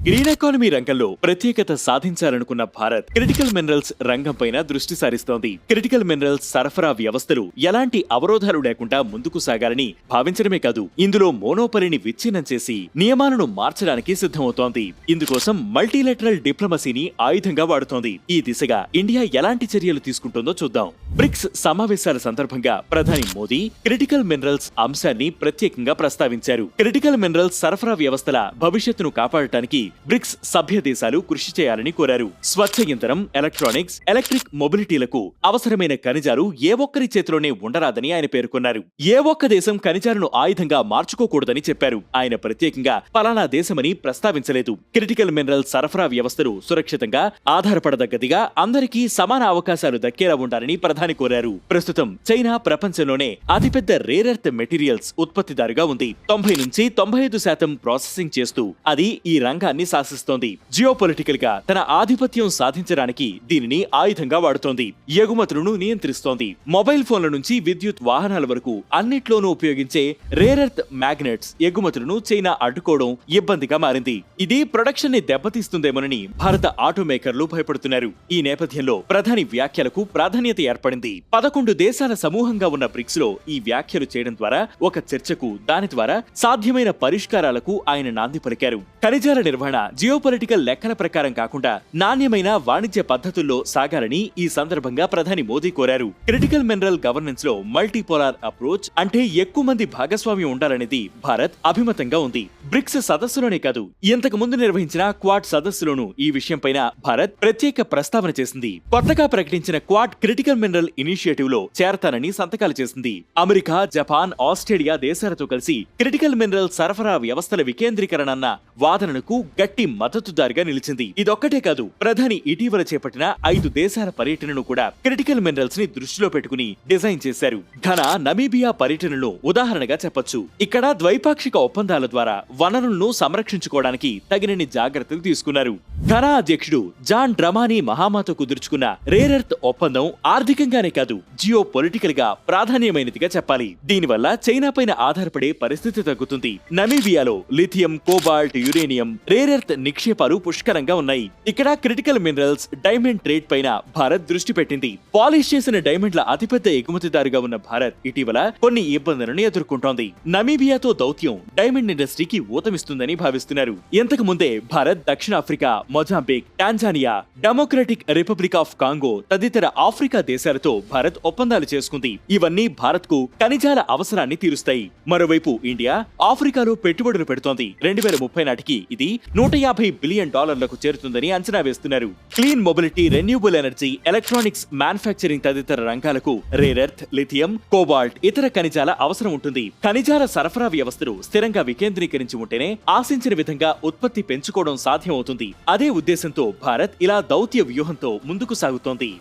Green economy రంగంలో ప్రత్యేకత సాధించాలనుకున్న Bharat critical minerals రంగంపైన దృష్టి సారిస్తోంది. క్రిటికల్ మినరల్స్ సరఫరా వ్యవస్థలు ఎలాంటి అవరోధాలు లేకుండా ముందుకు సాగాలని భావించడమే కాదు, ఇందులో మోనోపలిని విచ్ఛిన్నం చేసి నియమాలను మార్చడానికి సిద్ధమవుతోంది. ఇందుకోసం మల్టీలెటరల్ డిప్లొమసీని ఆయుధంగా వాడుతోంది. ఈ దిశగా ఇండియా ఎలాంటి చర్యలు తీసుకుంటుందో చూద్దాం. బ్రిక్స్ సమావేశాల సందర్భంగా ప్రధాని మోదీ క్రిటికల్ మినరల్స్ అంశాన్ని ప్రత్యేకంగా ప్రస్తావించారు. క్రిటికల్ మినరల్స్ సరఫరా వ్యవస్థల భవిష్యత్తును కాపాడటానికి బ్రిక్స్ సభ్య దేశాలు కృషి చేయాలని కోరారు. స్వచ్ఛ ఇంధనం, ఎలక్ట్రానిక్స్, ఎలక్ట్రిక్ మొబిలిటీలకు అవసరమైన ఖనిజాలు ఏ ఒక్కరి చేతిలోనే ఉండరాదని ఆయన పేర్కొన్నారు. ఏ ఒక్క దేశం ఖనిజాలను ఆయుధంగా మార్చుకోకూడదని చెప్పారు. ఆయన ప్రత్యేకంగా పలానా దేశమని ప్రస్తావించలేదు. క్రిటికల్ మినరల్ సరఫరా వ్యవస్థలు సురక్షితంగా, ఆధారపడదగ్గదిగా, అందరికీ సమాన అవకాశాలు దక్కేలా ఉండాలని ప్రధాని కోరారు. ప్రస్తుతం చైనా ప్రపంచంలోనే అతిపెద్ద రేర్ ఎర్త్ మెటీరియల్స్ ఉత్పత్తిదారుగా ఉంది. 90 నుంచి 95% ప్రాసెసింగ్ చేస్తూ అది ఈ రంగాన్ని శాసిస్తోంది. జియోపొలిటికల్ గా తన ఆధిపత్యం సాధించడానికి దీనిని ఆయుధంగా వాడుతోంది. ఎగుమతులను నియంత్రిస్తోంది. మొబైల్ ఫోన్ల నుంచి విద్యుత్ వాహనాల వరకు అన్నిట్లోనూ ఉపయోగించే రేర్ ఎర్త్ మ్యాగ్నెట్స్ ఎగుమతులను చైనా అడ్డుకోవడం ఇబ్బందిగా మారింది. ఇది ప్రొడక్షన్ ని దెబ్బతీస్తుందేమోనని భారత ఆటోమేకర్లు భయపడుతున్నారు. ఈ నేపథ్యంలో ప్రధాని వ్యాఖ్యలకు ప్రాధాన్యత ఏర్పడింది. 11 దేశాల సమూహంగా ఉన్న బ్రిక్స్ లో ఈ వ్యాఖ్యలు చేయడం ద్వారా ఒక చర్చకు, దాని ద్వారా సాధ్యమైన పరిష్కారాలకు ఆయన నాంది పలికారు. ఖనిజాల నిర్వహణ జియోపొలిటికల్ లెక్కల ప్రకారం కాకుండా నాణ్యమైన వాణిజ్య పద్ధతుల్లో సాగాలని ఈ సందర్భంగా ప్రధాని మోదీ కోరారు. క్రిటికల్ మినరల్ గవర్నెన్స్ లో మల్టీపోలార్ అప్రోచ్ అంటే ఎక్కువ మంది భాగస్వామ్యం ఉండాలనేది భారత్ అభిమతంగా ఉంది. బ్రిక్స్ సదస్సులోనే కాదు, ఇంతకు ముందు నిర్వహించిన క్వాడ్ సదస్సులోనూ ఈ విషయంపైన భారత్ ప్రత్యేక ప్రస్తావన చేసింది. కొత్తగా ప్రకటించిన క్వాడ్ క్రిటికల్ మినరల్ ఇనిషియేటివ్ లో చేరతానని సంతకాలు చేసింది. అమెరికా, జపాన్, ఆస్ట్రేలియా దేశాలతో కలిసి క్రిటికల్ మినరల్ సరఫరా వ్యవస్థల వికేంద్రీకరణ వాదనకు గట్టి మద్దతుదారుగా నిలిచింది. ఇదొక్కటే కాదు, ప్రధాని ఇటీవల చేపట్టిన 5 దేశాల పర్యటనను కూడా క్రిటికల్ మినరల్స్ ని దృష్టిలో పెట్టుకుని డిజైన్ చేశారు. ఘనా, నమీబియా పర్యటనను ఉదాహరణగా చెప్పొచ్చు. ఇక్కడ ద్వైపాక్షిక ఒప్పందాల ద్వారా వనరులను సంరక్షించుకోవడానికి తగినన్ని జాగ్రత్తలు తీసుకున్నారు. ఘనా అధ్యక్షుడు జాన్ డ్రమానీ మహామాతో కుదుర్చుకున్న రేర్ ఎర్త్ ఒప్పందం ఆర్థికంగానే కాదు, జియో పొలిటికల్ గా ప్రాధాన్యమైనదిగా చెప్పాలి. దీనివల్ల చైనా పైన ఆధారపడే పరిస్థితి తగ్గుతుంది. నమీబియాలో lithium, cobalt, uranium, rare earth నిక్షేపాలు పుష్కలంగా ఉన్నాయి. ఇక్కడ క్రిటికల్ మినరల్స్, డైమండ్ ట్రేడ్ పైన భారత్ దృష్టి పెట్టింది. పాలిష్ చేసిన డైమండ్ల అతిపెద్ద ఎగుమతిదారుగా ఉన్న భారత్ ఇటీవల కొన్ని ఇబ్బందులను ఎదుర్కొంటోంది. నమీబియాతో దౌత్యం డైమండ్ ఇండస్ట్రీకి ఊతమిస్తుందని భావిస్తున్నారు. ఇంతకు ముందే భారత్ దక్షిణాఫ్రికా, Mozambique, Tanzania, democratic republic of Congo తదితర ఆఫ్రికా దేశాలతో భారత్ ఒప్పందాలు చేసుకుంది. ఇవన్నీ భారత్ కు ఖనిజాల అవసరాన్ని తీరుస్తాయి. మరోవైపు ఇండియా ఆఫ్రికాలో పెట్టుబడులు పెడుతోంది. 2030 నాటికి ఇది $150 బిలియన్ చేరుతుందని అంచనా వేస్తున్నారు. Clean mobility, renewable energy, electronics manufacturing తదితర రంగాలకు రేర్ ఎర్త్, లిథియం, కోబాల్ట్, ఇతర ఖనిజాల అవసరం ఉంటుంది. ఖనిజాల సరఫరా వ్యవస్థలు స్థిరంగా వికేంద్రీకరించి ఉంటేనే ఆశించిన విధంగా ఉత్పత్తి పెంచుకోవడం సాధ్యమవుతుంది. అదే ఉద్దేశంతో భారత్ ఇలా దౌత్య వ్యూహంతో ముందుకు సాగుతోంది.